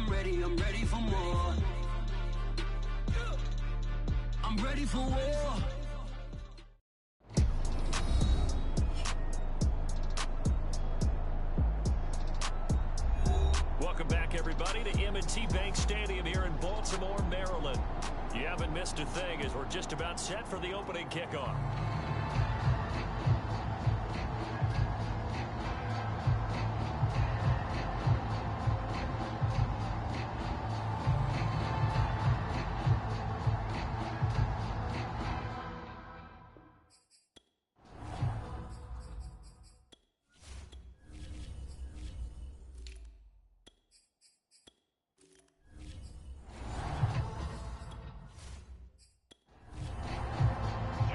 I'm ready for more. I'm ready for war. Welcome back, everybody, to M&T Bank Stadium here in Baltimore, Maryland. You haven't missed a thing as we're just about set for the opening kickoff.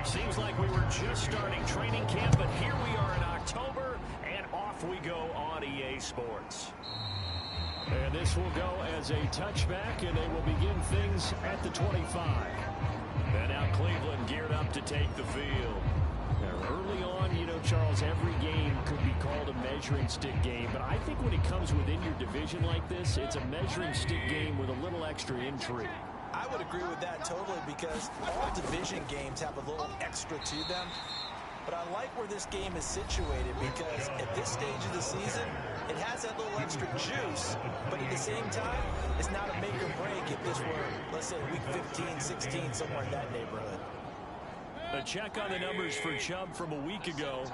Seems like we were just starting training camp, but here we are in October, and off we go on EA Sports. And this will go as a touchback, and they will begin things at the 25. And now Cleveland geared up to take the field. Now, early on, you know, Charles, every game could be called a measuring stick game, but I think when it comes within your division like this, it's a measuring stick game with a little extra intrigue. I would agree with that totally because all division games have a little extra to them. But I like where this game is situated because at this stage of the season, it has that little extra juice. But at the same time, it's not a make or break if this were, let's say, week 15, 16, somewhere in that neighborhood. A check on the numbers for Chubb from a week ago.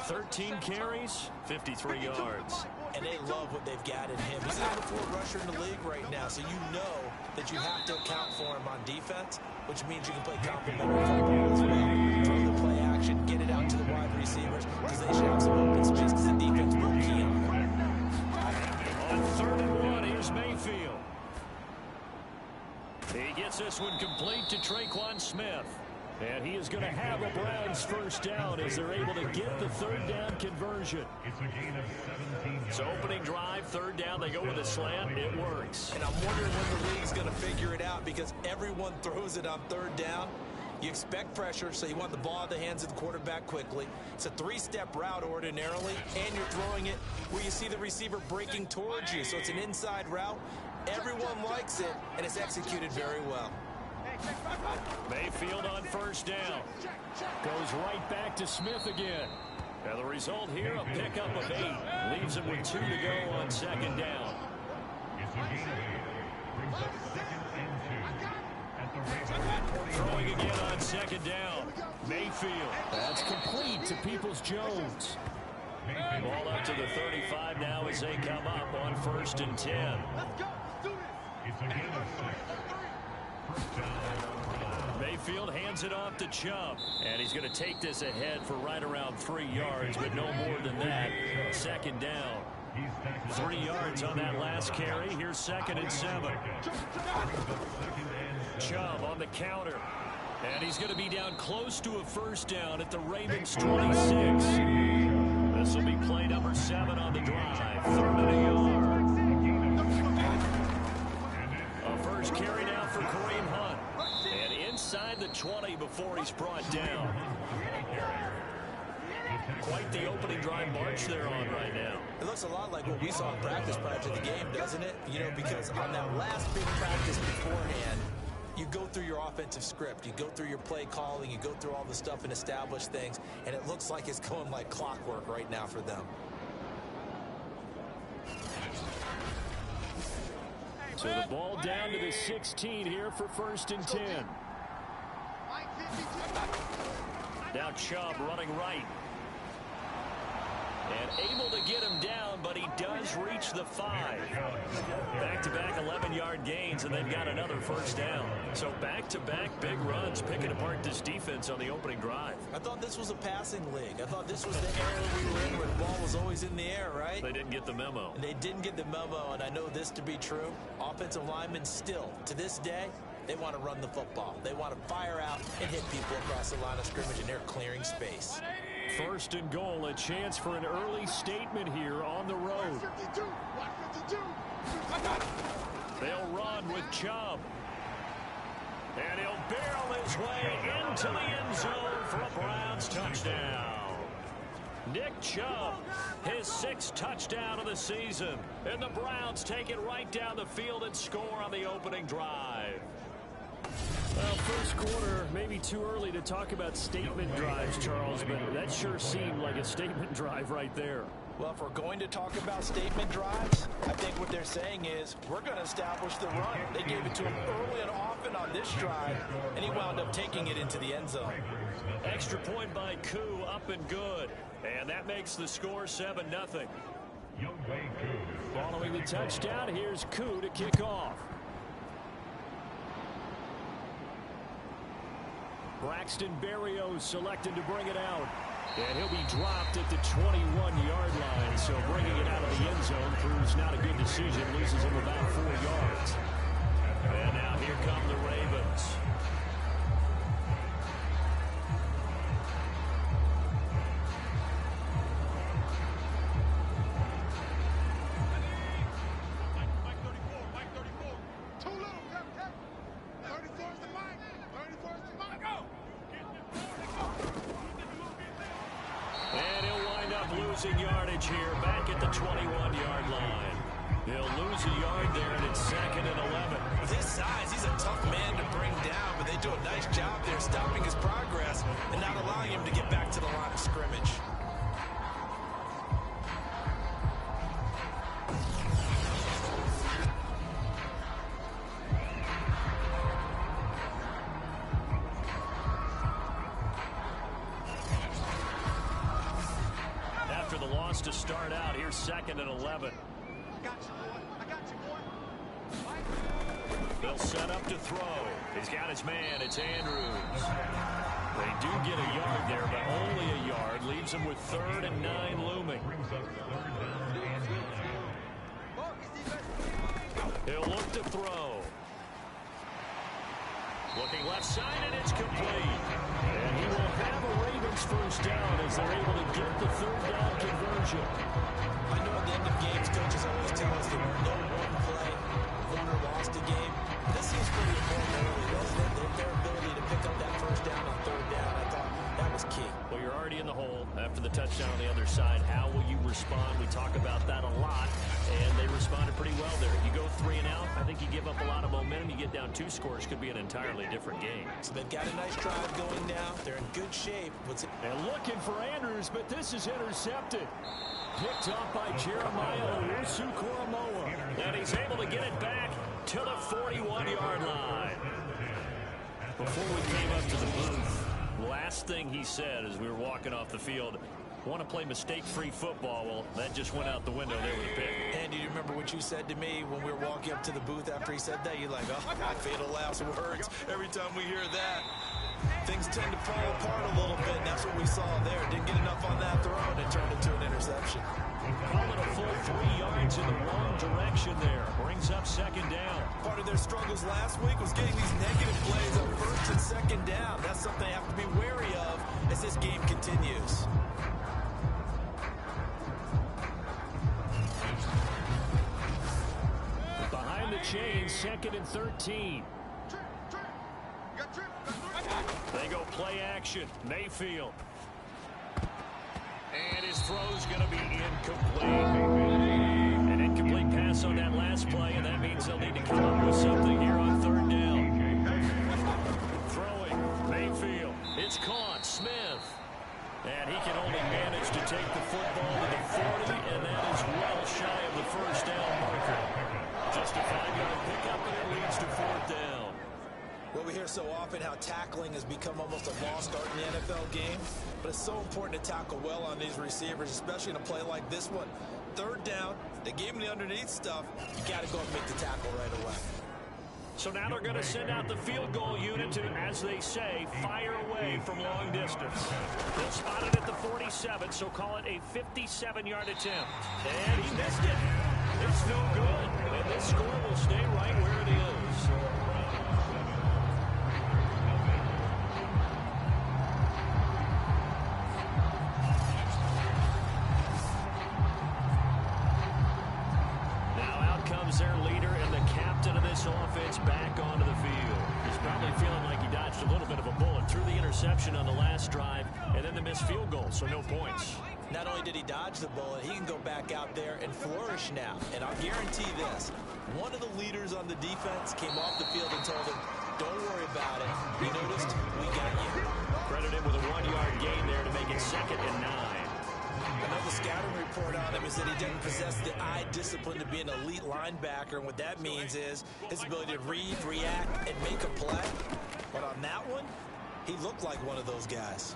13 carries, 53 yards. And they love what they've got in him. He's the number 4 rusher in the league right now, so you know that you have to account for him on defense, which means you can play complementary football as well. Throw the play action, get it out to the wide receivers, because they should have some open space, because the defense will key on them. On 3rd and 1, here's Mayfield. He gets this one complete to Traquan Smith. And he is going to have a Browns first down as they're able to get the 3rd down conversion. So opening drive, 3rd down, they go with a slant. It works. And I'm wondering when the league's going to figure it out because everyone throws it on 3rd down. You expect pressure, so you want the ball in the hands of the quarterback quickly. It's a 3-step route ordinarily, and you're throwing it where you see the receiver breaking towards you. So it's an inside route. Everyone likes it, and it's executed very well. Mayfield on 1st down. Goes right back to Smith again. Now the result here, a pickup of 8. Leaves him with 2 to go on 2nd down. Throwing again on 2nd down. Mayfield. That's complete to Peoples-Jones. Ball up to the 35 now as they come up on 1st and 10. Mayfield hands it off to Chubb, and he's going to take this ahead for right around 3 yards, but no more than that. 2nd down. 3 yards on that last carry. Here's 2nd and 7. Chubb on the counter, and he's going to be down close to a 1st down at the Ravens 26. This will be play number 7 on the drive. 3rd and a yard. A first carry now for Kareem Hunt. And inside the 20 before he's brought down. Quite the opening drive march they're on right now. It looks a lot like what we saw in practice prior to the game, doesn't it? You know, because on that last big practice beforehand, you go through your offensive script, you go through your play calling, you go through all the stuff and establish things, and it looks like it's going like clockwork right now for them. So the ball down to the 16 here for 1st and 10. Now Chubb running right. And able to get him down, but he does reach the 5. Back-to-back 11-yard gains, and they've got another 1st down. So back-to-back big runs, picking apart this defense on the opening drive. I thought this was a passing league. I thought this was the era we were in where the ball was always in the air, right? They didn't get the memo. And they didn't get the memo, and I know this to be true. Offensive linemen still, to this day, they want to run the football. They want to fire out and hit people across the line of scrimmage, and they're clearing space. 1st and goal, a chance for an early statement here on the road. They'll run with Chubb. And he'll barrel his way into the end zone for a Browns touchdown. Nick Chubb, his 6th touchdown of the season. And the Browns take it right down the field and score on the opening drive. Well, first quarter, maybe too early to talk about statement drives, Charles, but that sure seemed like a statement drive right there. Well, if we're going to talk about statement drives, I think what they're saying is we're going to establish the run. They gave it to him early and often on this drive, and he wound up taking it into the end zone. Extra point by Koo, up and good. And that makes the score 7-0. Following the touchdown, here's Koo to kick off. Braxton Berrios selected to bring it out. And he'll be dropped at the 21-yard line. So bringing it out of the end zone proves not a good decision. Loses him about 4 yards. And now here come the Ravens. Losing yardage here back at the 21-yard line. He'll lose a yard there, and it's 2nd and 11. With his size, he's a tough man to bring down, but they do a nice job there stopping his progress and not allowing him to get back to the line of scrimmage. To start out, here's 2nd and 11. I got you, boy. I got you, boy. They'll set up to throw. He's got his man. It's Andrews. They do get a yard there, but only a yard. Leaves them with 3rd and 9 looming. He'll look to throw. Looking left side, and it's complete. And he will have a Ravens first down as they're able to get the 3rd down conversion. I know at the end of games, coaches always tell us that no one play won or lost a game. This seems pretty important early, doesn't it? Their ability to pick up that first down on 3rd down, I thought that was key. Well, you're already in the hole after the touchdown on the other side. How will you respond? We talk about that a lot, and they responded pretty well there. You go 3 and out, I think you give up a lot of momentum. You get down 2 scores, could be an entirely different game. So they've got a nice drive going now. They're in good shape. And looking for Andrews, but this is intercepted. Picked off by Jeremiah Owusu-Koramoah. And he's able to get it back to the 41-yard line. Before we came up to the booth, last thing he said as we were walking off the field, want to play mistake-free football. Well, that just went out the window there with a pick. Andy, you remember what you said to me when we were walking up to the booth after he said that? You're like, oh, fatal last words. Every time we hear that, things tend to fall apart a little bit, and that's what we saw there. Didn't get enough on that throw, and it turned into an interception. Call it a full 3 yards in the wrong direction there. Brings up 2nd down. Part of their struggles last week was getting these negative plays on 1st and 2nd down. That's something they have to be wary of as this game continues. Behind the chain, 2nd and 13. They go play action. Mayfield. And his throw's going to be incomplete. An incomplete pass on that last play, and that means they'll need to come up with something here on 3rd down. Throwing. Mayfield. It's caught. Smith. And he can only manage to take the football to the 40, and that is well shy of the first down marker. Just a 5-yard pickup, and it leads to 4th down. Well, we hear so often how tackling has become almost a lost art in the NFL game, but it's so important to tackle well on these receivers, especially in a play like this one. 3rd down, they gave him the underneath stuff. You got to go and make the tackle right away. So now they're going to send out the field goal unit to, as they say, fire away from long distance. They'll spot it at the 47, so call it a 57-yard attempt. And he missed it. It's no good. And this score will stay right where it is. Now out comes their leader and the captain of this offense back onto the field. He's probably feeling like he dodged a little bit of a bullet. Threw the interception on the last drive and then the missed field goal, so no points. Not only did he dodge the bullet, he can go back out there and flourish now. And I'll guarantee this, one of the leaders on the defense came off the field and told him, don't worry about it. We noticed, we got you. Credit him with a 1-yard gain there to make it 2nd and 9. Another scouting report on him is that he doesn't possess the eye discipline to be an elite linebacker. And what that means is his ability to read, react, and make a play. But on that one, he looked like one of those guys.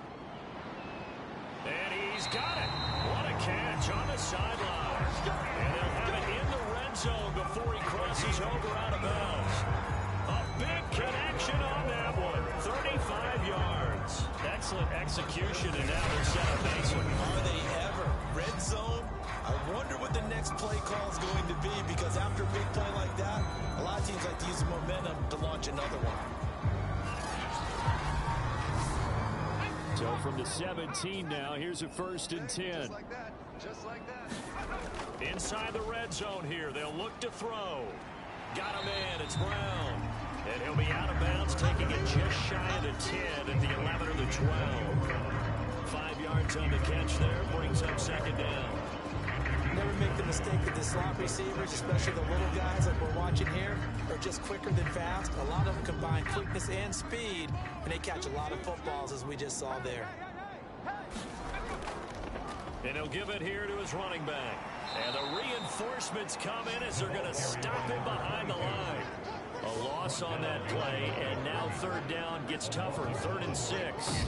And he's got it. What a catch on the sideline. And they'll have it in the red zone before he crosses over out of bounds. A big connection on that one. 35 yards. Excellent execution, and now they're set up nicely. Are they ever? Red zone? I wonder what the next play call is going to be, because after a big play like that, a lot of teams like to use the momentum to launch another one. So from the 17 now, here's a 1st and 10. Just like that. Just like that. Inside the red zone here, they'll look to throw. Got him in, it's Brown. And he'll be out of bounds, taking it just shy of the 10 at the 11 or the 12. 5 yards on the catch there, brings up 2nd down. Never make the mistake that the slot receivers, especially the little guys like we're watching here, are just quicker than fast. A lot of them combine quickness and speed, and they catch a lot of footballs, as we just saw there. And he'll give it here to his running back. And the reinforcements come in as they're going to stop him behind the line. A loss on that play, and now 3rd down gets tougher, 3rd and 6.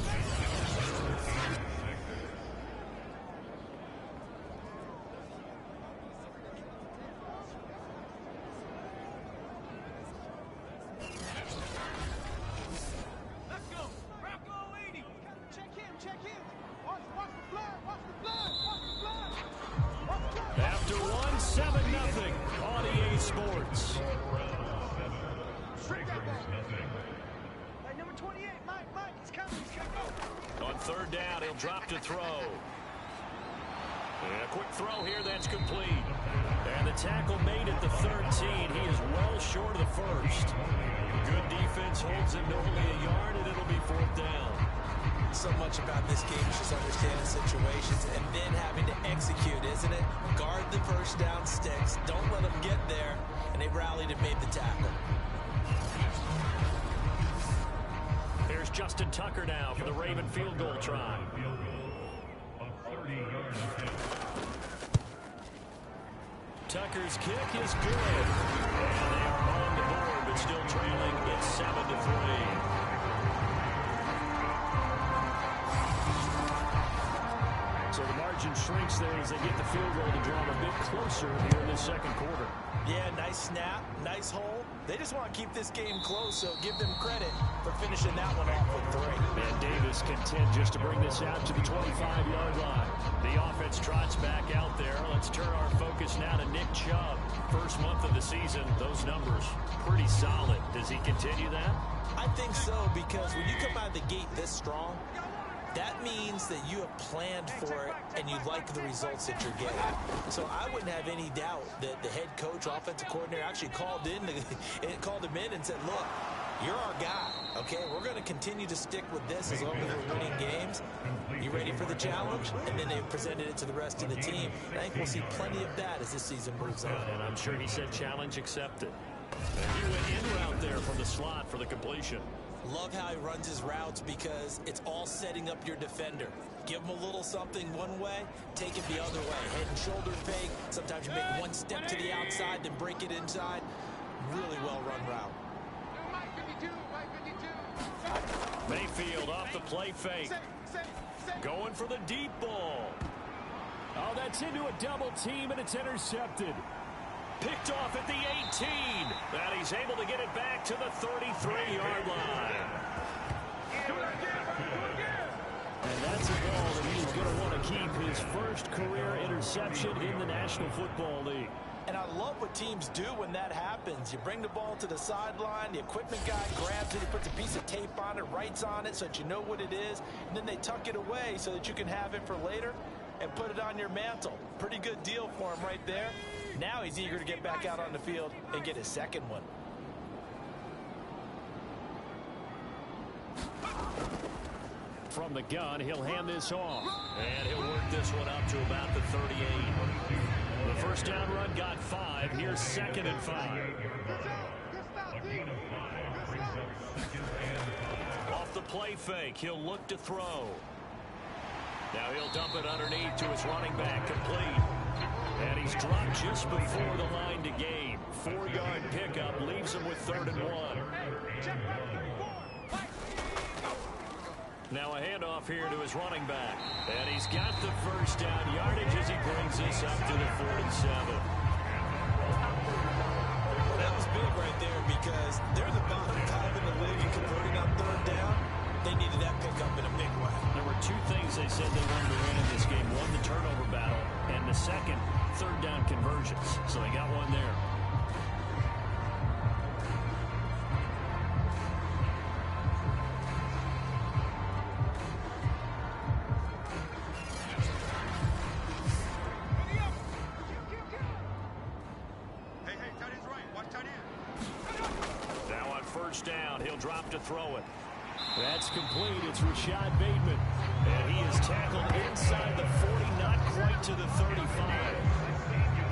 After one, 7-0 on EA Sports. Hey, number 28, Mike, he's coming, go. On 3rd down, he'll drop to throw. And a quick throw here, that's complete. And the tackle made at the 13. He is well short of the 1st. Good defense holds him to only a yard, and it'll be 4th down. So much about this game is just understanding situations and then having to execute, isn't it? Guard the 1st down sticks. Don't let them get there. And they rallied and made the tackle. Here's Justin Tucker now for the Raven field goal try. Tucker's kick is good. And they are on the board, but still trailing. It's 7-3. So the margin shrinks there as they get the field goal to draw them a bit closer here in the 2nd quarter. Yeah, nice snap, nice hole. They just want to keep this game close, so give them credit for finishing that one off with 3. And Davis content just to bring this out to the 25-yard line. The offense trots back out there. Let's turn our focus now to Nick Chubb. First month of the season, those numbers pretty solid. Does he continue that? I think so, because when you come out of the gate this strong, that means that you have planned for it and you like the results that you're getting. So I wouldn't have any doubt that the head coach, offensive coordinator, actually called him in and said, look, you're our guy, okay? We're going to continue to stick with this as long as we're winning games. You ready for the challenge? And then they presented it to the rest of the team. And I think we'll see plenty of that as this season moves on. And I'm sure he said challenge accepted. And he went in route there from the slot for the completion. Love how he runs his routes because it's all setting up your defender. Give him a little something one way, take it the other way. Head and shoulder fake. Sometimes you make one step to the outside, then break it inside. Really well-run route. Mayfield off the play fake. Going for the deep ball. Oh, that's into a double team, and it's intercepted. Picked off at the 18. And he's able to get it back to the 33-yard line. And that's a ball that he's going to want to keep, his first career interception in the National Football League. And I love what teams do when that happens. You bring the ball to the sideline, the equipment guy grabs it, he puts a piece of tape on it, writes on it so that you know what it is, and then they tuck it away so that you can have it for later and put it on your mantle. Pretty good deal for him right there. Now he's eager to get back out on the field and get his second one. From the gun, he'll hand this off. And he'll work this one up to about the 38. The first down run got 5. Here's 2nd and 5. Off the play fake, he'll look to throw. Now he'll dump it underneath to his running back, complete. And he's dropped just before the line to gain. 4-yard pickup leaves him with 3rd and 1. Now a handoff here to his running back. And he's got the first down yardage as he brings this up to the 47. That was big right there because they're the bottom 5 in the league in converting on 3rd down. They needed that pickup in a big way. There were 2 things they said they wanted to win in this game. One, the turnover battle, and the second, 3rd down conversions. So they got one there. Hey, tight end's right. Watch tight end. Now on 1st down, he'll drop to throw it. That's complete. It's Rashad Bateman. And he is tackled inside the 40, not quite to the 35.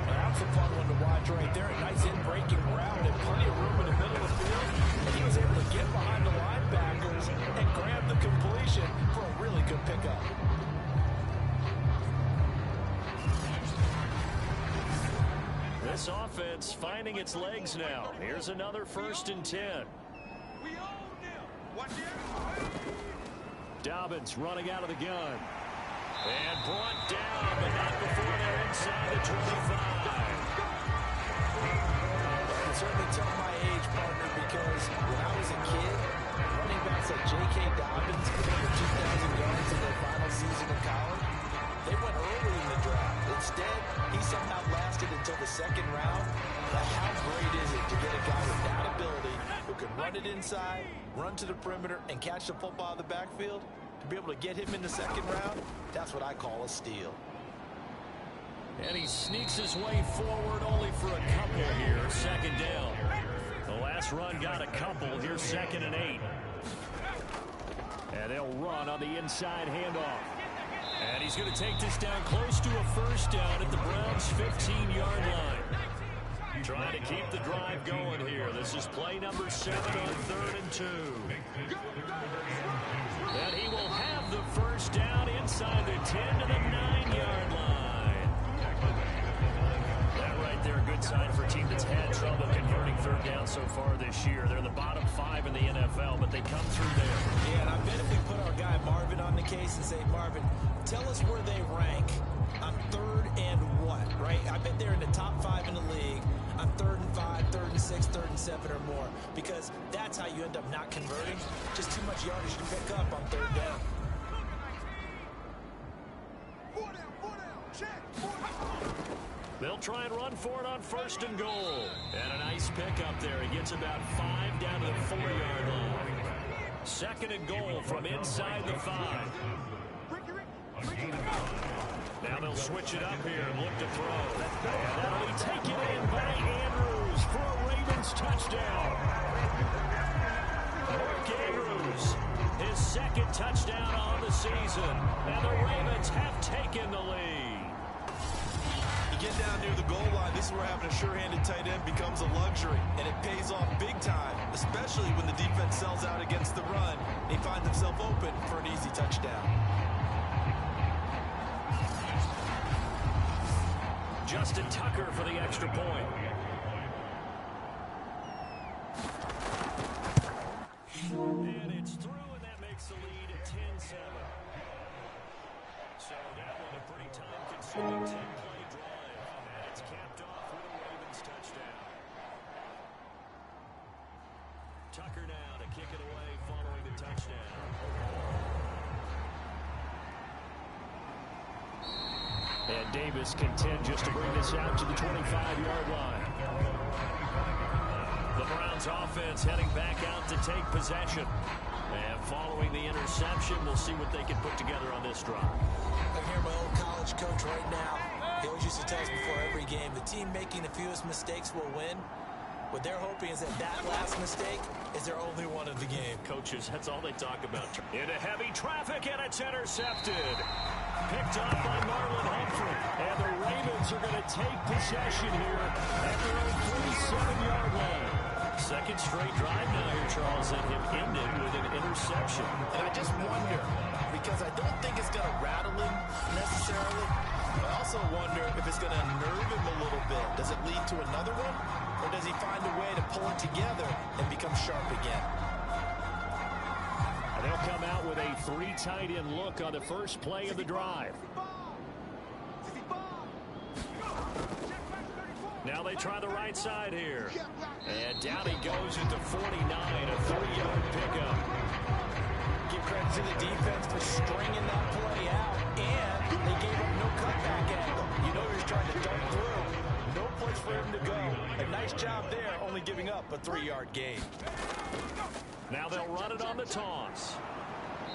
That's a fun one to watch right there. A nice in-breaking route and plenty of room in the middle of the field. And he was able to get behind the linebackers and grab the completion for a really good pickup. This offense finding its legs now. Here's another 1st and 10. We own them. Watch it. Dobbins running out of the gun. And brought down, but not before they're inside the 25. I can certainly tell my age, partner, because when I was a kid, running backs like J.K. Dobbins put over 2,000 yards in their final season of college. They went early in the draft. Instead, he somehow lasted until the 2nd round. But how great is it to get a guy with that ability who can run it inside, run to the perimeter, and catch the football in the backfield? To be able to get him in the 2nd round, that's what I call a steal. And he sneaks his way forward only for a couple here. 2nd down. The last run got a couple. Here's 2nd and 8. And they'll run on the inside handoff. And he's going to take this down close to a 1st down at the Browns' 15-yard line. Trying to keep the drive going here. This is play number 7 on 3rd and 2. And he will have the 1st down inside the 10 to the 9-yard line. That right there, a good sign for a team that's had trouble converting 3rd down so far this year. They're the bottom 5 in the NFL, but they come through there. Yeah, and I bet if we put our guy Marvin on the case and say, Marvin, tell us where they rank on 3rd and what, right? I bet they're in the top 5 in the league on 3rd and 5, 3rd and 6, 3rd and 7 or more, because that's how you end up not converting. Just too much yardage to pick up on 3rd down. 4 down, check. 4 down. They'll try and run for it on 1st and goal. And a nice pickup there. He gets about 5 down to the 4-yard line. 2nd and goal from inside the 5. Now they'll switch it up here and look to throw. And that'll be taken in by Andrews for a Ravens touchdown. Mark Andrews, his 2nd touchdown on the season. And the Ravens have taken the lead. You get down near the goal line, this is where having a sure-handed tight end becomes a luxury, and it pays off big time, especially when the defense sells out against the run, and he finds himself open for an easy touchdown. Justin Tucker for the extra point. And it's through, and that makes the lead at 10-7. So that one a pretty time-consuming 10-play drive. And it's capped off with a Ravens touchdown. Tucker now to kick it away following the touchdown. And Davis content just to bring this out to the 25-yard line. The Browns offense heading back out to take possession. And following the interception, we'll see what they can put together on this drive. I hear my old college coach right now. He always used to tell us before every game, the team making the fewest mistakes will win. What they're hoping is that that last mistake is their only one of the game. Coaches, that's all they talk about. Into heavy traffic, and it's intercepted. Picked off by Marlon Humphrey. And the Ravens are going to take possession here at their own 47-yard line. Second straight drive now here, Charles, and him ended with an interception. And I just wonder, because I don't think it's going to rattle him necessarily. I also wonder if it's going to nerve him a little bit. Does it lead to another one? Or does he find a way to pull it together and become sharp again? And they'll come out with a 3 tight end look on the first play of the drive. Now they try the right side here. And down he goes at the 49, a 3-yard pickup. Give credit to the defense for stringing that play out, and they gave him no cutback angle. You know he was trying to dart through. No place for him to go. A nice job there, only giving up a 3-yard gain. Now they'll run it on the toss.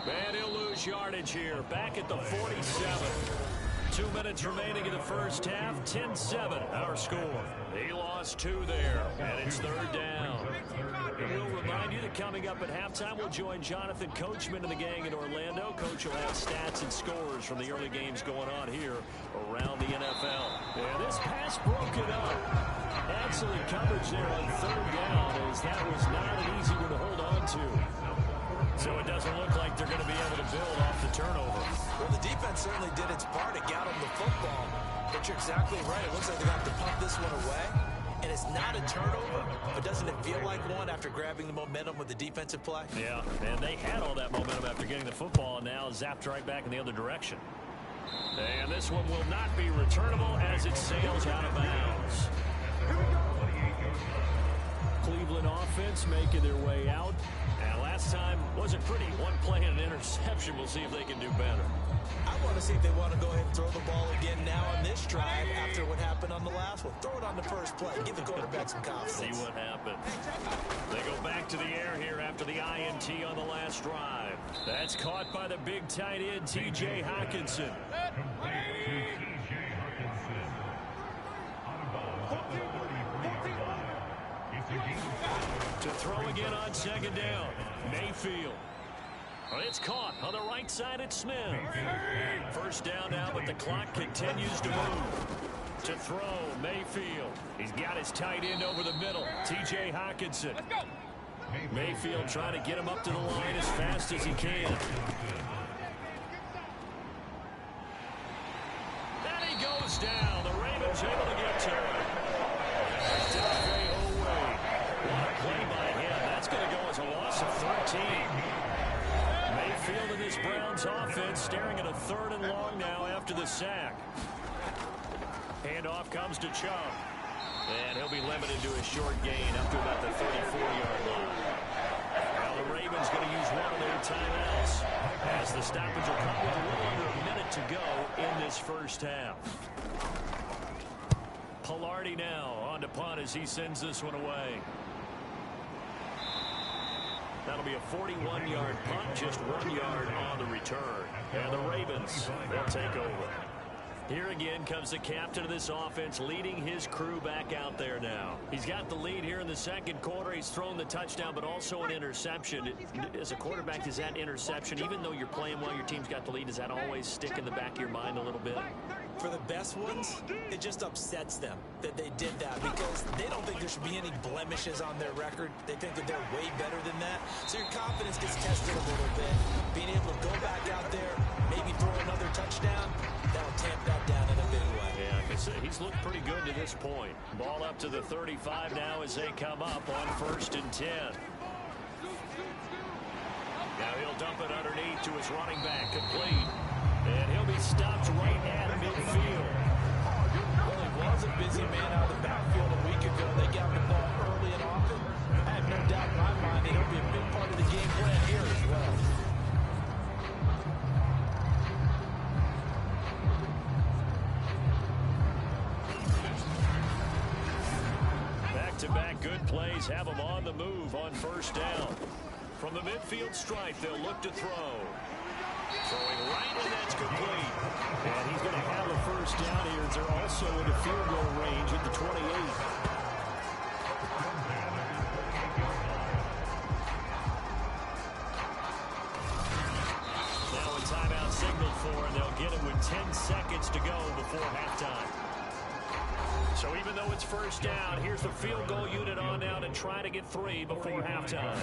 And he'll lose yardage here. Back at the 47. 2 minutes remaining in the first half. 10-7 our score. He lost 2 there. And it's third down. And we'll remind you that coming up at halftime, we'll join Jonathan Coachman and the gang in Orlando. Coach will have stats and scores from the early games going on here around the NFL. And this pass broken up. Excellent coverage there on third down, as that was not an easy one to hold on to. So it doesn't look like they're going to be able to build off the turnover. Well, the defense certainly did its part to get them the football. But you're exactly right. It looks like they're going to have to pump this one away. And it's not a turnover, but doesn't it feel like one after grabbing the momentum with the defensive play? Yeah, and they had all that momentum after getting the football, and now zapped right back in the other direction. And this one will not be returnable as it sails out of bounds. Cleveland offense making their way out. And last time wasn't pretty. One play and an interception. We'll see if they can do better. I want to see if they want to go ahead and throw the ball again now on this drive after what happened on the last one. Throw it on the first play. Give the quarterback some confidence. See what happens. They go back to the air here after the INT on the last drive. That's caught by the big tight end, T.J. Hockenson. To throw again on second down. Mayfield. It's caught on the right side at Smith. First down now, but the clock continues to move. To throw, Mayfield. He's got his tight end over the middle, T.J. Hockenson. Mayfield trying to get him up to the line as fast as he can. And he goes down. The Ravens able to get to him. What a play by him. That's going to go as a loss of 13. Mayfield in this Browns offense staring at a 3rd and long now after the sack. Handoff comes to Chubb. And he'll be limited to a short gain up to about the 34-yard line. Now the Ravens going to use one of their timeouts as the stoppage will come with a little under a minute to go in this first half. Pilardi now on to punt as he sends this one away. That'll be a 41-yard punt, just 1 yard on the return. And the Ravens, they'll take over. Here again comes the captain of this offense, leading his crew back out there now. He's got the lead here in the second quarter. He's thrown the touchdown, but also an interception. As a quarterback, does that interception, even though you're playing well, your team's got the lead, does that always stick in the back of your mind a little bit? For the best ones, it just upsets them that they did that because they don't think there should be any blemishes on their record. They think that they're way better than that. So your confidence gets tested a little bit. Being able to go back out there, maybe throw another touchdown, that'll tamp that down in a big way. Yeah, I can say he's looked pretty good to this point. Ball up to the 35 now as they come up on 1st and 10. Now he'll dump it underneath to his running back, complete. And he'll be stopped right at midfield. Well, he was a busy man out of the backfield a week ago. They got the ball early and often. I have no doubt in my mind it'll be a big part of the game plan here as well. Back-to-back good plays have them on the move on 1st down. From the midfield stripe, they'll look to throw. Throwing right, and that's complete. And he's going to have a 1st down here. They're also into field goal range at the 28. down. Here's the field goal unit on now to try to get 3 before halftime.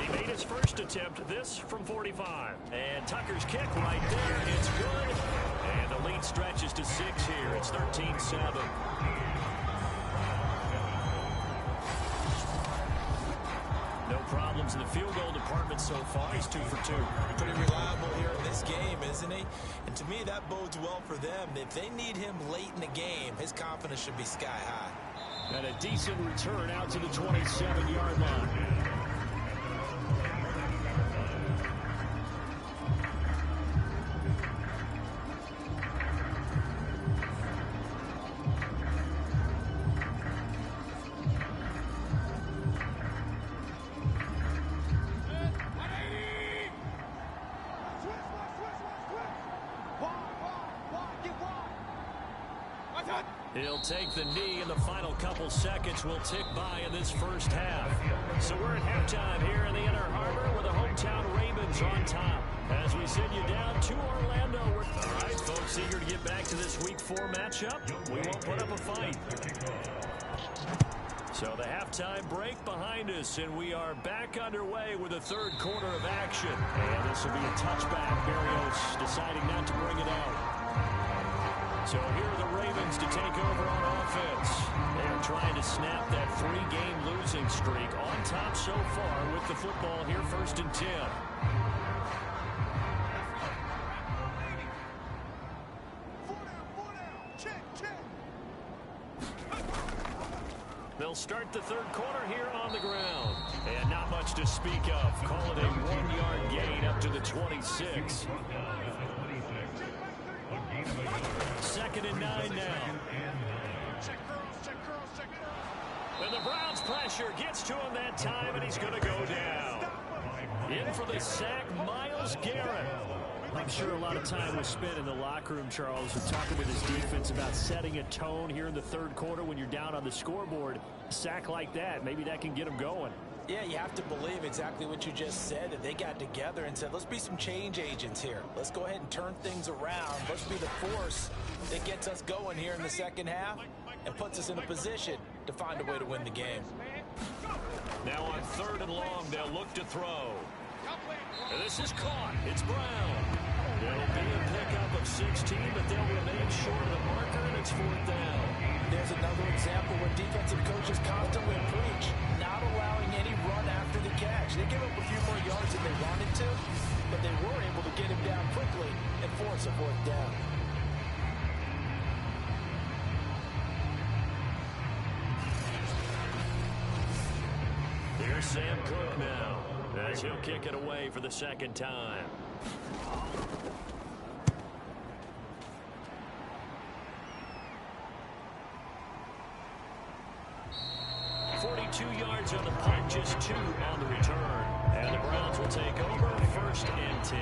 He made his first attempt, this from 45. And Tucker's kick right there. It's good. And the lead stretches to 6 here. It's 13-7. No problems in the field goal department so far. He's 2 for 2. Pretty reliable here in this game, isn't he? And to me, that bodes well for them. If they need him late in the game, his confidence should be sky high. And a decent return out to the 27-yard line. He'll take the knee, and the final couple seconds will tick by in this first half. So we're at halftime here in the Inner Harbor with the hometown Ravens on top. As we send you down to Orlando. All right, folks, eager to get back to this Week 4 matchup. We won't put up a fight. So the halftime break behind us, and we are back underway with the third quarter of action. And this will be a touchback. Berrios deciding not to bring it out. So here are the Ravens to take over on offense. They are trying to snap that 3-game losing streak on top so far with the football here, 1st and 10. They'll start the third quarter here on the ground. And not much to speak of. Call it a 1-yard gain up to the 26. 2nd and 9 now. And the Browns pressure gets to him that time, and he's going to go down. In for the sack, Myles Garrett. I'm sure a lot of time was spent in the locker room, Charles, and talking with his defense about setting a tone here in the third quarter when you're down on the scoreboard. A sack like that, maybe that can get them going. Yeah, you have to believe exactly what you just said, that they got together and said, let's be some change agents here. Let's go ahead and turn things around. Let's be the force that gets us going here in the second half and puts us in a position to find a way to win the game. Now on 3rd and long, they'll look to throw. And this is caught. It's Brown. It'll be a pickup of 16, but they'll remain short of the marker, and it's 4th down. There's another example where defensive coaches constantly preach, not allowing any run after the catch. They give up a few more yards than they wanted to, but they were able to get him down quickly and force a 4th down. Here's Sam Cook now, as he'll kick it away for the 2nd time. 42 yards on the punt, just 2 on the return. And the Browns will take over, 1st and 10.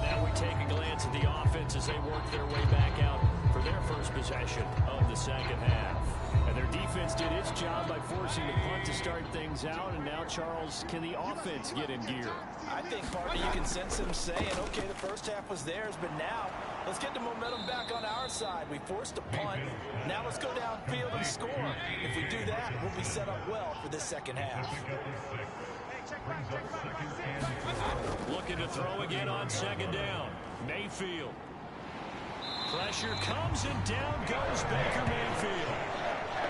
Now we take a glance at the offense as they work their way back out for their first possession of the second half. And their defense did its job by forcing the punt to start things out. And now, Charles, can the offense get in gear? I think, partly, you can sense them saying, okay, the first half was theirs, but now let's get the momentum back on our side. We forced a punt. Now let's go downfield and score. If we do that, we'll be set up well for this second half. Looking to throw again on 2nd down. Mayfield. Pressure comes, and down goes Baker Mayfield.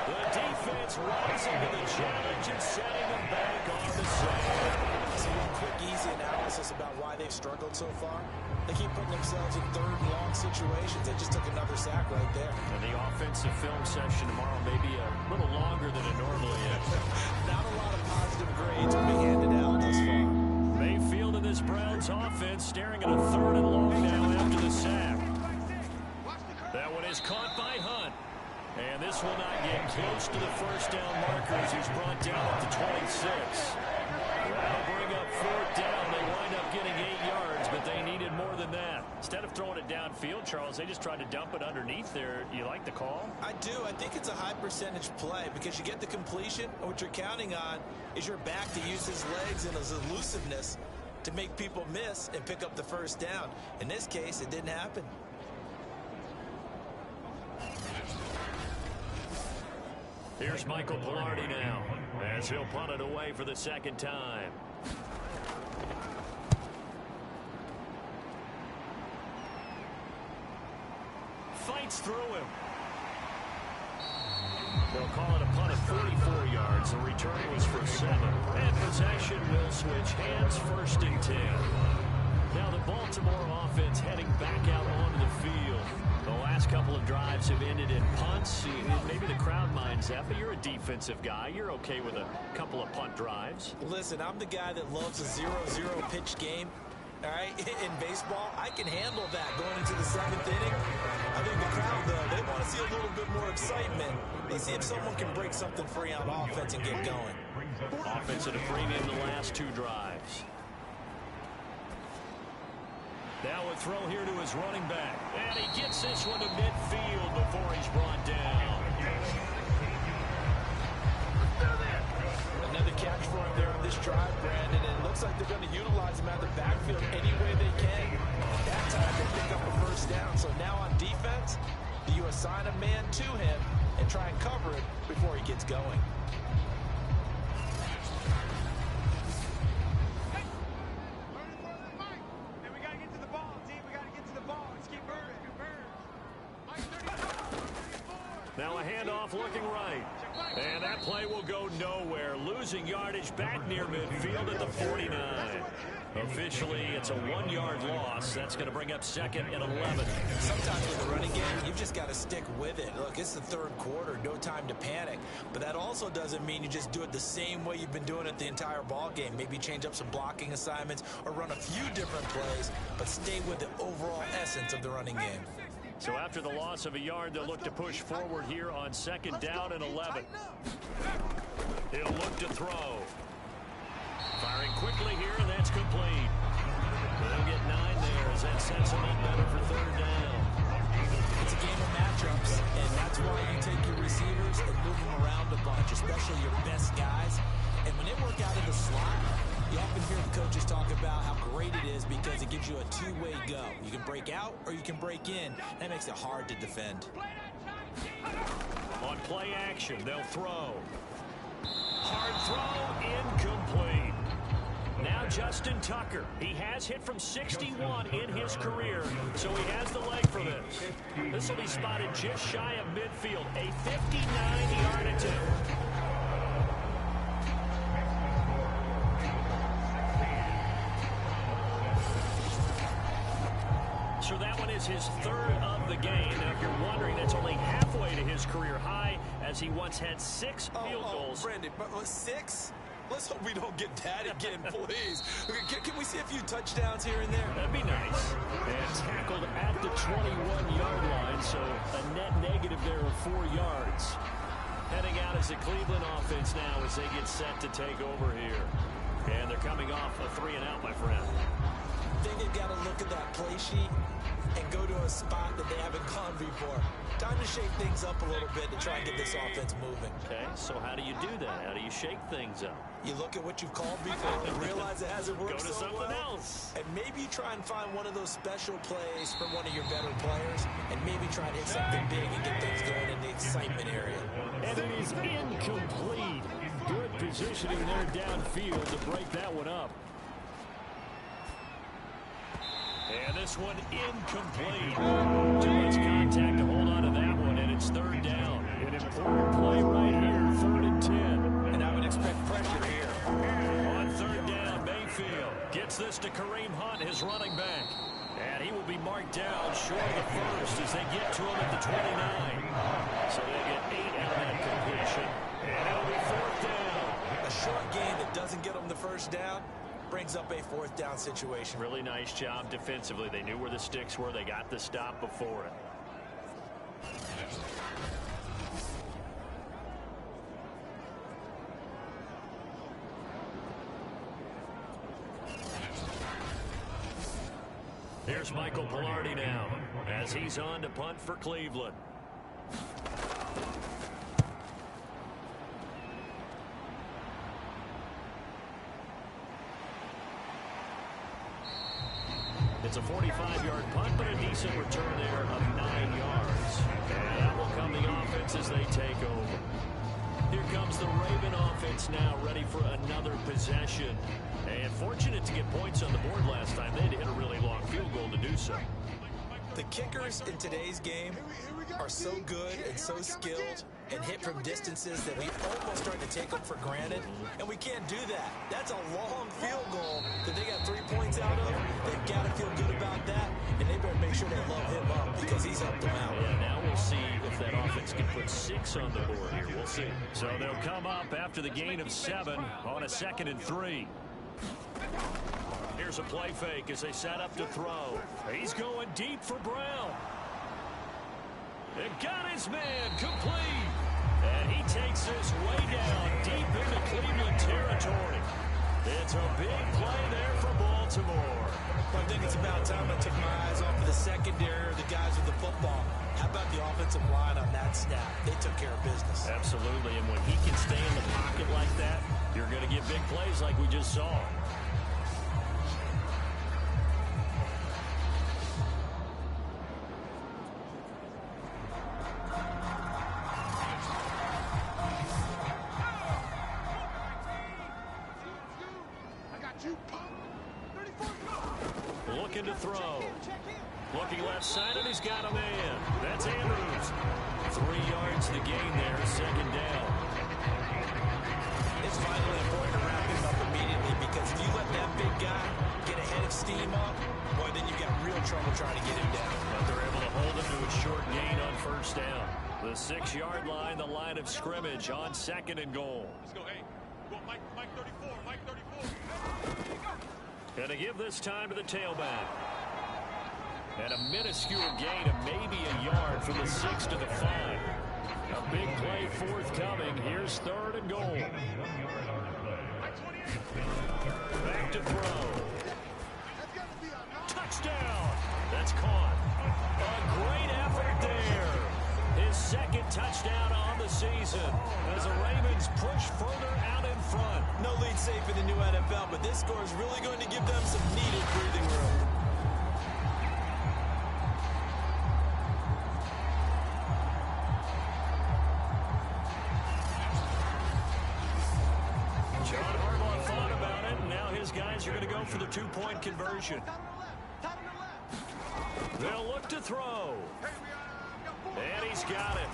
The defense rising to the challenge and setting them back on the side. So one quick, easy analysis about why they've struggled so far. They keep putting themselves in 3rd and long situations. They just took another sack right there. And the offensive film session tomorrow may be a little longer than it normally is. Not a lot of positive grades will be handed out thus far. Mayfield and this Browns offense staring at a 3rd and long now after the sack. That one is caught by Hunt. And this will not get close to the 1st down marker as he's brought down at the 26. That'll bring up 4th down. They wind up getting 8 yards, but they needed more than that. Instead of throwing it downfield, Charles, they just tried to dump it underneath there. You like the call? I do. I think it's a high percentage play because you get the completion, and what you're counting on is your back to use his legs and his elusiveness to make people miss and pick up the 1st down. In this case, it didn't happen. Here's Michael Palardy now, as he'll punt it away for the second time. Fights through him. They'll call it a punt of 44 yards. The return was for 7. And possession will switch hands, 1st and 10. Now the Baltimore offense heading back out onto the field. The last couple of drives have ended in punts. Maybe the crowd minds that, but you're a defensive guy. You're okay with a couple of punt drives. Listen, I'm the guy that loves a 0-0 pitch game. All right, in baseball, I can handle that going into the 7th inning. I think the crowd, though, they want to see a little bit more excitement. Let's see if someone can break something free on offense and get going. Offense at a premium the last 2 drives. Now a throw here to his running back. And he gets this one to midfield before he's brought down. Another catch for him there on this drive, Brandon, and it looks like they're going to utilize him out of the backfield any way they can. That time they pick up a 1st down, so now on defense, you assign a man to him and try and cover it before he gets going. Now a handoff looking right. And that play will go nowhere. Losing yardage back near midfield at the 49. Officially, it's a 1-yard loss. That's going to bring up 2nd and 11. Sometimes with the running game, you've just got to stick with it. Look, it's the 3rd quarter. No time to panic. But that also doesn't mean you just do it the same way you've been doing it the entire ball game. Maybe change up some blocking assignments or run a few different plays, but stay with the overall essence of the running game. So after the loss of a yard, they'll look to push forward here on 2nd down and 11. He'll look to throw. Firing quickly here, and that's complete. They'll get 9 there as that sets them up better for 3rd down. It's a game of matchups, and that's why you take your receivers and move them around a bunch, especially your best guys. And when they work out in the slot, you often hear the coaches talk about how great it is because it gives you a 2-way go. You can break out or you can break in. That makes it hard to defend. On play action, they'll throw. Hard throw, incomplete. Now Justin Tucker. He has hit from 61 in his career, so he has the leg for this. This will be spotted just shy of midfield. A 59-yard attempt. So that one is his 3rd of the game. Now, if you're wondering, that's only halfway to his career high, as he once had 6 field goals. Brandon, 6? Let's hope we don't get that again, please. Can we see a few touchdowns here and there? That'd be nice. And tackled at the 21-yard line, so a net negative there of 4 yards. Heading out as the Cleveland offense now as they get set to take over here. And they're coming off a 3-and-out, my friend. I think they've got to look at that play sheet and go to a spot that they haven't gone before. Time to shake things up a little bit to try and get this offense moving. Okay, so how do you do that? How do you shake things up? You look at what you've called before and realize it hasn't worked Go to so something well. else. And maybe you try and find one of those special plays from one of your better players and maybe try and hit something big and get things going in the excitement area. And it is incomplete. Good positioning there downfield to break that one up. And this one incomplete. Too much contact to hold on to that one, and it's 3rd down. An important play right here, 3rd and 10. And I would expect pressure here. On 3rd down, Mayfield gets this to Kareem Hunt, his running back. And he will be marked down short of the 1st as they get to him at the 29. So they get 8 out of that completion. And it'll be 4th down. A short game that doesn't get them the 1st down brings up a 4th down situation. Really nice job defensively. They knew where the sticks were. They got the stop before it. Here's Michael Palardy now as he's on to punt for Cleveland. It's a 45-yard punt, but a decent return there of 9 yards. And that will come the offense as they take over. Here comes the Raven offense now, ready for another possession. And fortunate to get points on the board last time. They had to hit a really long field goal to do so. The kickers in today's game are so good and so skilled and hit from distances that we almost start to take them for granted, and we can't do that. That's a long field goal that they got 3 points out of. They've got to feel good about that, and they better make sure they load him up because he's helped them out. Yeah, now we'll see if that offense can put 6 on the board here. We'll see. So they'll come up after the gain of 7 on a 2nd and 3. Here's a play fake as they set up to throw. He's going deep for Brown. And got his man complete. And he takes this way down deep into Cleveland territory. It's a big play there for Baltimore. I think it's about time I took my eyes off of the secondary or the guys with the football. How about the offensive line on that snap? They took care of business. Absolutely, and when he can stay in the pocket like that, you're going to get big plays like we just saw. Looking to throw. Looking left side, and he's got a man. That's Andrews. 3 yards to gain there, 2nd down. It's vitally important to wrap him up immediately because if you let that big guy get a head of steam up, boy, then you've got real trouble trying to get him down. But they're able to hold him to a short gain on 1st down. The 6-yard line, the line of scrimmage on 2nd and goal. Let's go, hey. Go, Mike 34, Mike 34. Going to give this time to the tailback. And a minuscule gain of maybe a yard from the 6 to the 5. A big play forthcoming. Here's 3rd and goal. Back to throw. Touchdown. That's caught. A great effort there. His 2nd touchdown on the season as the Ravens push further out in front. No lead safe in the new NFL, but this score is really going to give them some needed breathing room. John Harbaugh thought about it, and now his guys are going to go for the 2-point conversion. They'll look to throw. And he's got it.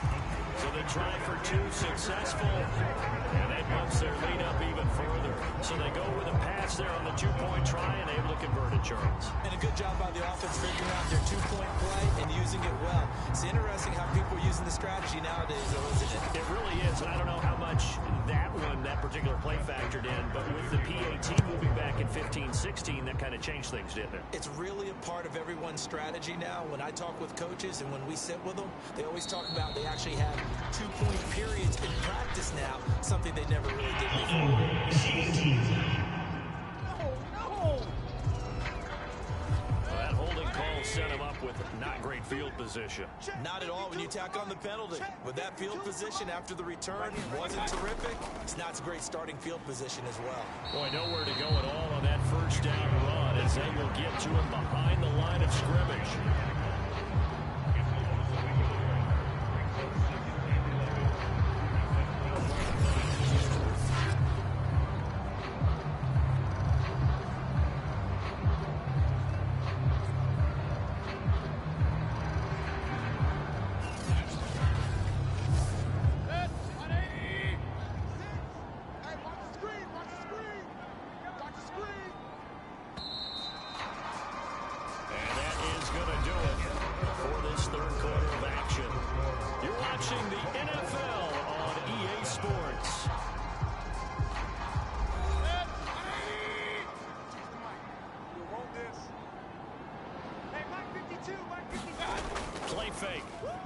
So they try for 2, successful. And that bumps their lead up even further. So they go with a pass there on the 2-point try and able to convert it, Charles. And a good job by the offense figuring out their 2-point play and using it well. It's interesting how people are using the strategy nowadays, though, isn't it? It really is, and I don't know how much that particular play factored in, but with the PAT moving back in 15-16, that kind of changed things, didn't it? It's really a part of everyone's strategy now. When I talk with coaches and when we sit with them, they always talk about they actually have 2-point periods in practice now, something they never really did before. That holding call set him up with not great field position. Not at all when you tack on the penalty. With that field position after the return wasn't terrific, it's not a great starting field position as well. Boy, nowhere to go at all on that 1st down run as they will get to him behind the line of scrimmage.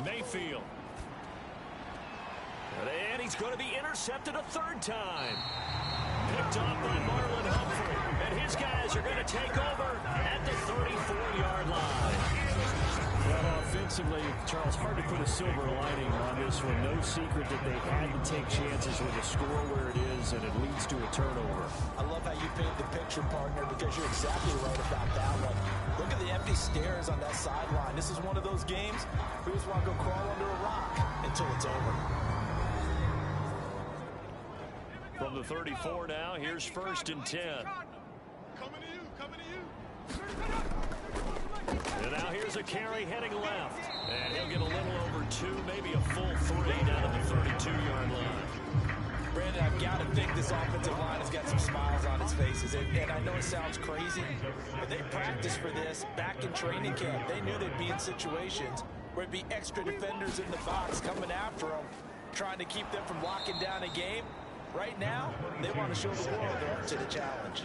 Mayfield. And he's going to be intercepted a 3rd time. Picked off by Marlon Humphrey. And his guys are going to take over at the 34-yard line. Well, offensively, Charles, hard to put a silver lining on this one. No secret that they had to take chances with a score where it is, and it leads to a turnover. I love how you paint the picture, partner, because you're exactly right about that one. Look at the empty stairs on that sideline. This is one of those games where you just want to go crawl under a rock until it's over. From the 34 now, here's 1st and 10. Coming to you, coming to you. And now here's a carry heading left. And he'll get a little over 2, maybe a full 3 down at the 32-yard line. Brandon, I've got to think this offensive line has got some smiles on its faces. And I know it sounds crazy, but they practiced for this back in training camp. They knew they'd be in situations where it'd be extra defenders in the box coming after them, trying to keep them from locking down a game. Right now, they want to show the world they're up to the challenge.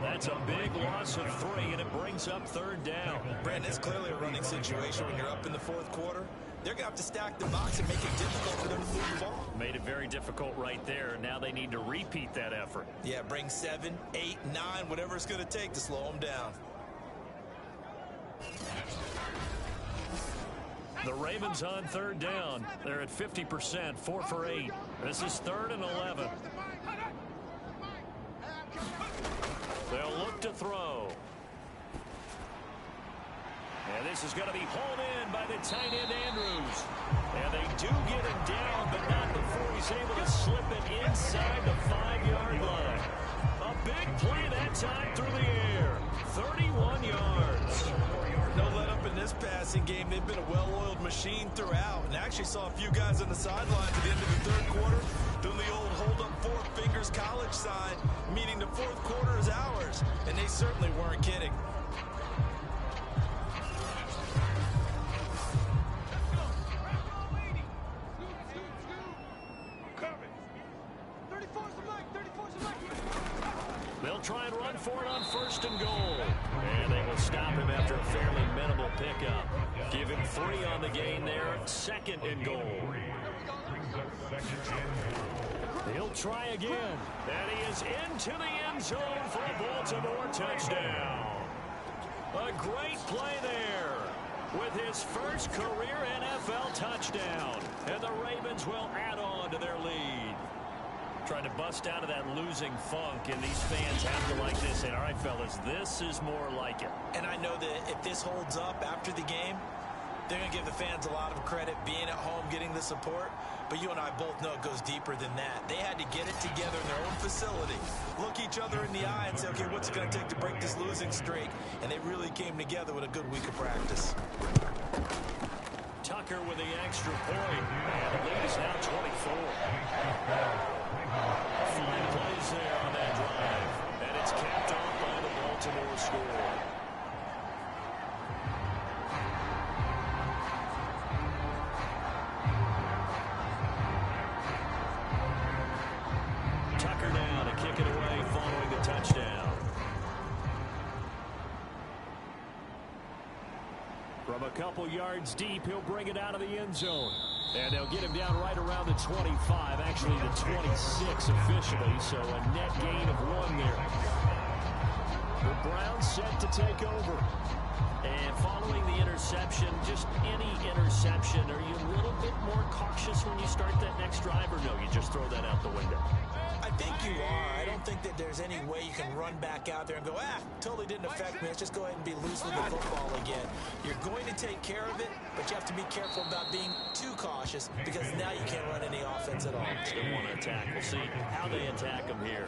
That's a big loss of 3, and it brings up 3rd down. Brandon, it's clearly a running situation when you're up in the 4th quarter. They're going to have to stack the box and make it difficult for them to move the ball. Made it very difficult right there. Now they need to repeat that effort. Yeah, bring 7, 8, 9, whatever it's going to take to slow them down. The Ravens on 3rd down. They're at 50%, 4 for 8. This is 3rd and 11. They'll look to throw. And this is going to be hauled in by the tight end, Andrews. And they do get him down, but not before he's able to slip it inside the 5-yard line. A big play that time through the air. 31 yards. No let up in this passing game. They've been a well-oiled machine throughout. And actually saw a few guys on the sidelines at the end of the 3rd quarter doing the old hold up 4 fingers college sign, meaning the 4th quarter is ours. And they certainly weren't kidding. They'll try and run for it on 1st and goal. And they will stop him after a fairly minimal pickup. Give him 3 on the gain there. 2nd and goal. He'll try again. And he is into the end zone for a Baltimore touchdown. A great play there with his first career NFL touchdown. And the Ravens will add on to their lead. Trying to bust out of that losing funk, and these fans have to like this. And all right, fellas, this is more like it. And I know that if this holds up after the game, they're going to give the fans a lot of credit being at home, getting the support. But you and I both know it goes deeper than that. They had to get it together in their own facility, look each other in the eye and say, okay, what's it going to take to break this losing streak? And they really came together with a good week of practice. Tucker with the extra point. And the lead is now 24. 5 plays there on that drive. And it's capped off by the Baltimore score. Tucker now to kick it away following the touchdown. From a couple yards deep, he'll bring it out of the end zone. And they'll get him down right around the 25, actually the 26 officially, so a net gain of 1 there. The Browns set to take over. And following the interception, just any interception, are you a little bit more cautious when you start that next drive, or no, you just throw that out the window? I think you are. I don't think that there's any way you can run back out there and go, totally didn't affect me. Let's just go ahead and be loose with the football again. You're going to take care of it, but you have to be careful about being too cautious because now you can't run any offense at all. Still want to attack. We'll see how they attack him here.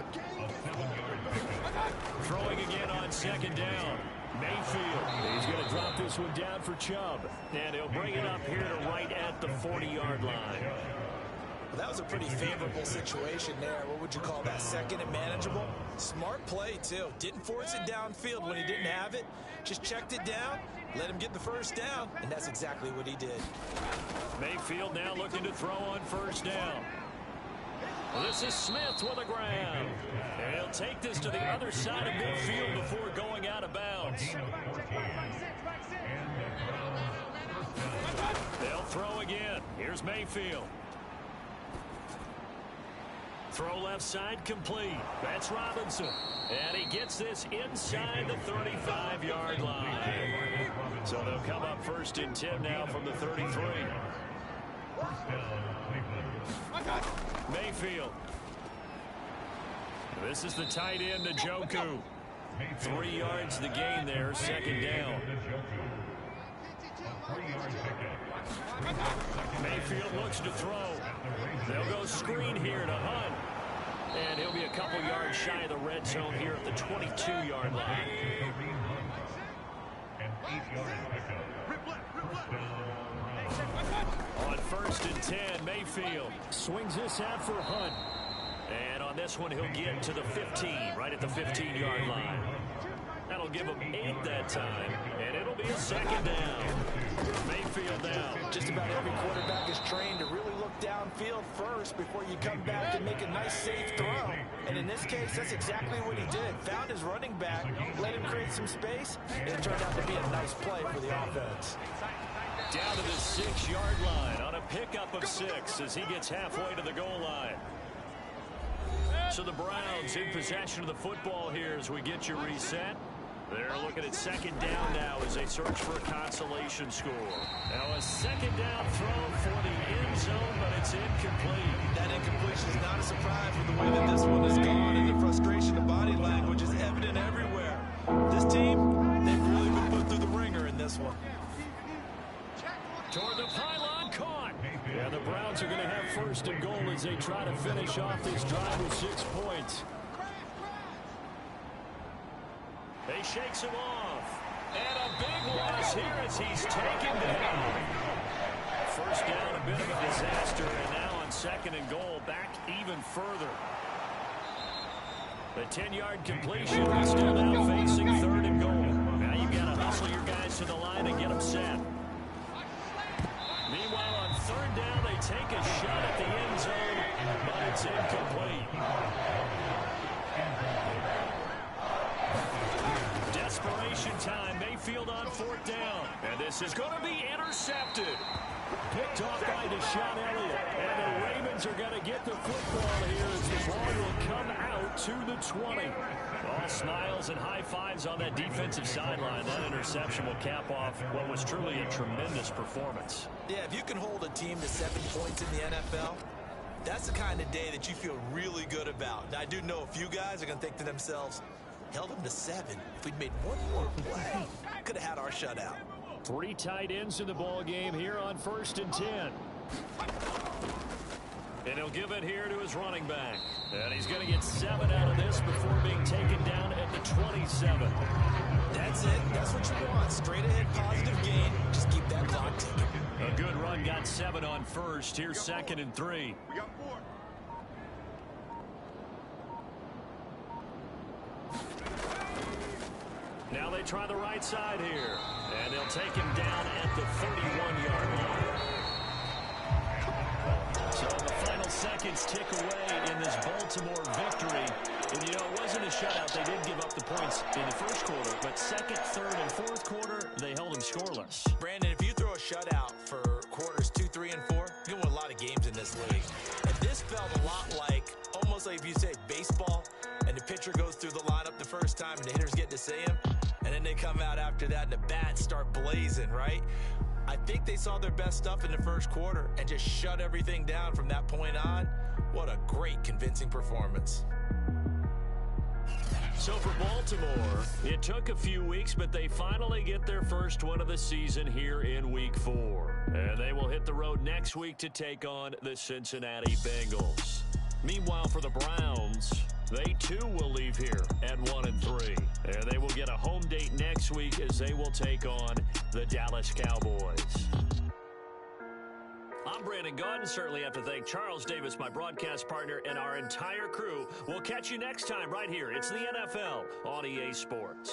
Throwing again on 2nd down. Mayfield. He's going to drop this one down for Chubb. And he'll bring it up here to right at the 40-yard line. Well, that was a pretty favorable situation there. What would you call that? 2nd and manageable? Smart play, too. Didn't force it downfield when he didn't have it. Just checked it down, let him get the 1st down, and that's exactly what he did. Mayfield now looking to throw on 1st down. Well, this is Smith with a grab. And he'll take this to the other side of midfield before going out of bounds. They'll throw again. Here's Mayfield. Throw left side complete. That's Robinson. And he gets this inside the 35-yard line. So they'll come up 1st and 10 now from the 33. Mayfield. This is the tight end, Njoku. 3 yards the gain there, 2nd down. Mayfield looks to throw. They'll go screen here to Hunt. And he'll be couple yards shy of the red zone here at the 22-yard line. On 1st and 10, Mayfield swings this out for Hunt. And on this one, he'll get to the 15, right at the 15-yard line. That'll give him 8 that time, and it'll be a 2nd down. Mayfield down. Just about every quarterback is trained to really look downfield first before you come back and make a nice, safe throw. And in this case, that's exactly what he did. Found his running back, let him create some space, and it turned out to be a nice play for the offense. Down to the 6-yard line on a pickup of 6 as he gets halfway to the goal line. So the Browns in possession of the football here as we get you reset. They're looking at 2nd down now as they search for a consolation score. Now a 2nd down throw for the end zone, but it's incomplete. That incompletion is not a surprise with the way that this one has gone, and the frustration of body language is evident everywhere. This team, they've really been put through the ringer in this one. Toward the pylon, caught. Yeah, the Browns are going to have 1st and goal as they try to finish off this drive with 6 points. He shakes him off. And a big loss here as he's taken down. 1st down, a bit of a disaster, and now on 2nd and goal, back even further. The 10-yard completion, still now facing 3rd and goal. Now you've got to hustle your guys to the line and get them set. Meanwhile, on 3rd down, they take a shot at the end zone, but it's incomplete. Desperation time. Mayfield on 4th down. And this is going to be intercepted. Picked off by Deshaun Elliott. And the Ravens are going to get the football here as the ball will come out to the 20. All smiles and high fives on that defensive sideline. That interception will cap off what was truly a tremendous performance. Yeah, if you can hold a team to 7 points in the NFL, that's the kind of day that you feel really good about. Now, I do know a few guys are going to think to themselves, held them to 7. If we'd made one more play, could have had our shutout. 3 tight ends in the ball game here on 1st and 10. And he'll give it here to his running back. And he's going to get 7 out of this before being taken down at the 27. That's it. That's what you want. Straight ahead positive gain. Just keep that clock ticking. A good run, got 7 on 1st. Here's 2nd and 3. We got 4. Now they try the right side here. And they'll take him down at the 31-yard line. So the final seconds tick away in this Baltimore victory. And, you know, it wasn't a shutout. They did give up the points in the 1st quarter. But 2nd, 3rd, and 4th quarter, they held them scoreless. Brandon, if you throw a shutout for quarters 2, 3, and 4, you win a lot of games in this league. And this felt a lot like, almost like if you say baseball, and the pitcher goes through the lineup the first time, and the hitters get to see him, and then they come out after that, and the bats start blazing, right? I think they saw their best stuff in the 1st quarter and just shut everything down from that point on. What a great, convincing performance. So for Baltimore, it took a few weeks, but they finally get their first one of the season here in Week 4. And they will hit the road next week to take on the Cincinnati Bengals. Meanwhile, for the Browns, they too will leave here at 1-3. And they will get a home date next week as they will take on the Dallas Cowboys. I'm Brandon Gaudin. Certainly have to thank Charles Davis, my broadcast partner, and our entire crew. We'll catch you next time right here. It's the NFL on EA Sports.